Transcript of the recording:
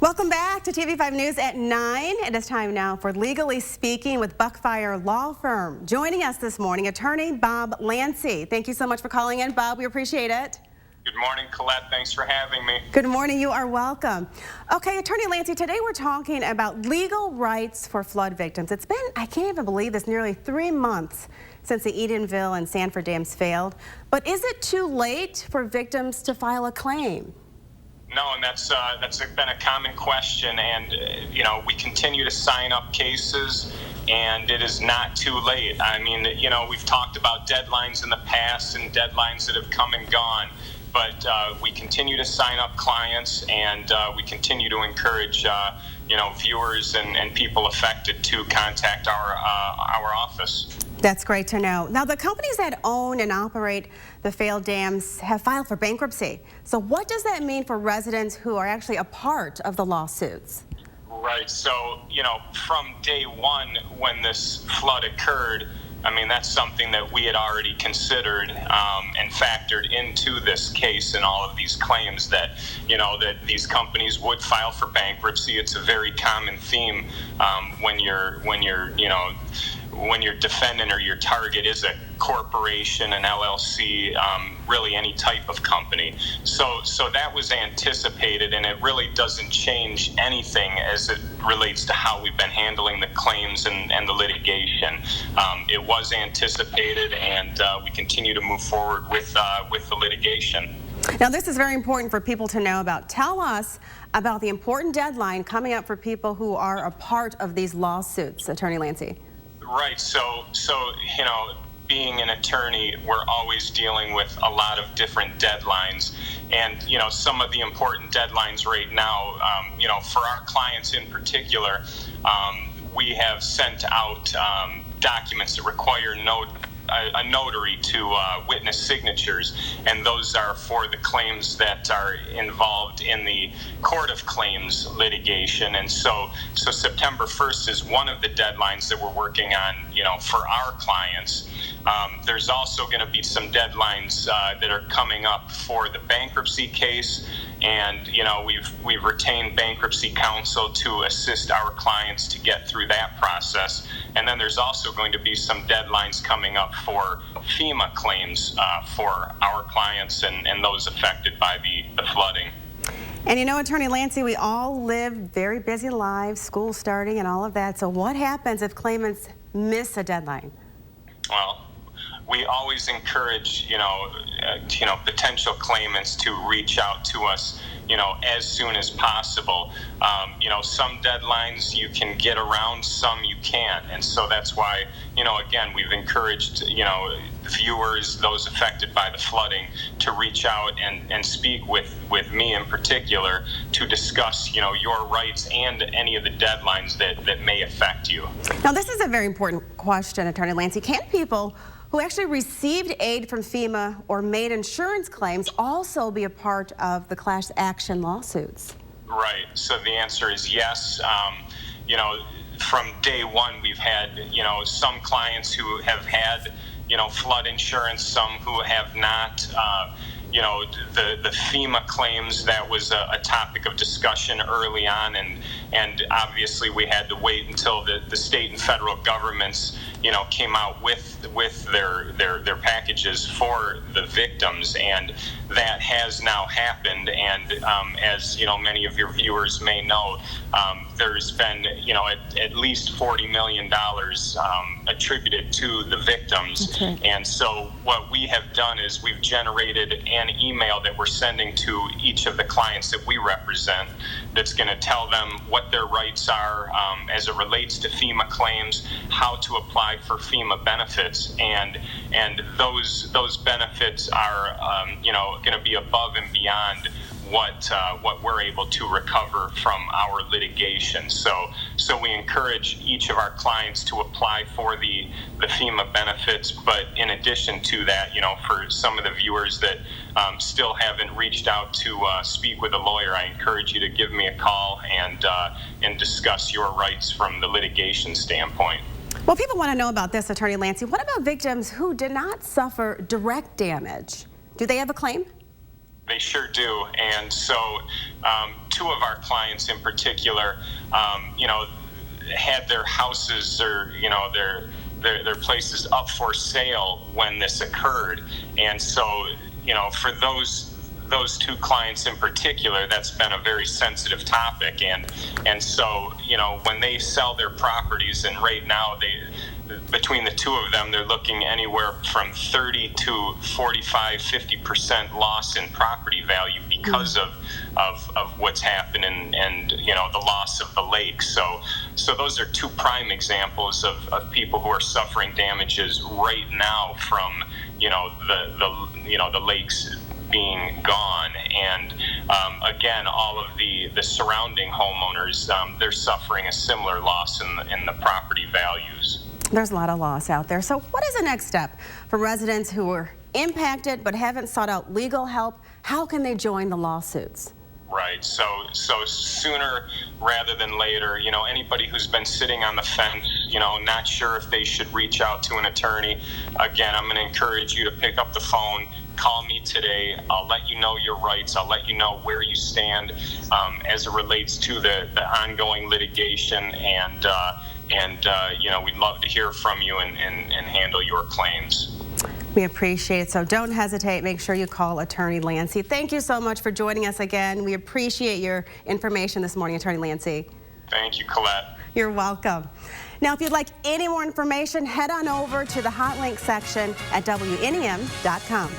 Welcome back to TV5 News at 9. It is time now for Legally Speaking with Buckfire Law Firm. Joining us this morning, attorney Bob Lancey. Thank you so much for calling in, Bob. We appreciate it. Good morning, Colette. Thanks for having me. Good morning. You are welcome. Okay, Attorney Lancey, today we're talking about legal rights for flood victims. It's been, I can't even believe this, nearly 3 months since the Edenville and Sanford dams failed. But is it too late for victims to file a claim? No, and that's been a common question, and we continue to sign up cases, and it is not too late. I mean, we've talked about deadlines in the past and deadlines that have come and gone, but we continue to sign up clients, and we continue to encourage viewers and people affected to contact our office. That's great to know. Now, the companies that own and operate the failed dams have filed for bankruptcy. So what does that mean for residents who are actually a part of the lawsuits? Right. So, from day one when this flood occurred, I mean, that's something that we had already considered and factored into this case and all of these claims that, that these companies would file for bankruptcy. It's a very common theme when your defendant or your target is a corporation, an LLC, really any type of company. So that was anticipated, and it really doesn't change anything as it relates to how we've been handling the claims and the litigation. It was anticipated, and we continue to move forward with the litigation. Now, this is very important for people to know about. Tell us about the important deadline coming up for people who are a part of these lawsuits, Attorney Lancey. Right. So being an attorney, we're always dealing with a lot of different deadlines, and some of the important deadlines right now, for our clients in particular, we have sent out documents that require a notary to witness signatures, and those are for the claims that are involved in the Court of Claims litigation. And so September 1st is one of the deadlines that we're working on, for our clients. There's also going to be some deadlines that are coming up for the bankruptcy case, and we've retained bankruptcy counsel to assist our clients to get through that process. And then there's also going to be some deadlines coming up for FEMA claims for our clients and those affected by the flooding. And Attorney Lancey, we all live very busy lives, school starting and all of that. So what happens if claimants miss a deadline? Well, we always encourage, potential claimants to reach out to us, as soon as possible. Some deadlines you can get around, some you can't. And so that's why, again, we've encouraged, viewers, those affected by the flooding, to reach out and speak with me in particular to discuss, your rights and any of the deadlines that may affect you. Now, this is a very important question, Attorney Lancey. Can people who actually received aid from FEMA or made insurance claims also be a part of the class action lawsuits? Right. So the answer is yes. From day one, we've had, some clients who have had, flood insurance, some who have not. The FEMA claims, that was a topic of discussion early on, and obviously we had to wait until the state and federal governments, came out with their packages for the victims, and that has now happened. And as many of your viewers may know, there's been at least $40 million attributed to the victims. Okay. And so what we have done is we've generated an email that we're sending to each of the clients that we represent that's going to tell them what their rights are as it relates to FEMA claims, how to apply for FEMA benefits, and those benefits are going to be above and beyond what we're able to recover from our litigation. So we encourage each of our clients to apply for the FEMA benefits. But in addition to that, for some of the viewers that still haven't reached out to speak with a lawyer, I encourage you to give me a call and discuss your rights from the litigation standpoint. Well, people want to know about this, Attorney Lancey. What about victims who did not suffer direct damage? Do they have a claim? They sure do. And so, two of our clients in particular, had their houses or their places up for sale when this occurred, and so for those two clients in particular, that's been a very sensitive topic, and so when they sell their properties, and right now between the two of them, they're looking anywhere from 30 to 45, 50% loss in property value because of what's happened and the loss of the lake. So those are two prime examples of people who are suffering damages right now from the lakes being gone, and again, all of the surrounding homeowners, they're suffering a similar loss in the property values. There's a lot of loss out there. So what is the next step for residents who were impacted but haven't sought out legal help? How can they join the lawsuits? Right. So sooner rather than later, anybody who's been sitting on the fence, not sure if they should reach out to an attorney, again, I'm going to encourage you to pick up the phone, call me today. I'll let you know your rights. I'll let you know where you stand as it relates to the ongoing litigation, and we'd love to hear from you and handle your claims. We appreciate it, so don't hesitate. Make sure you call Attorney Lancy. Thank you so much for joining us again. We appreciate your information this morning, Attorney Lancy. Thank you, Colette. You're welcome. Now, if you'd like any more information, head on over to the hot link section at WNEM.com.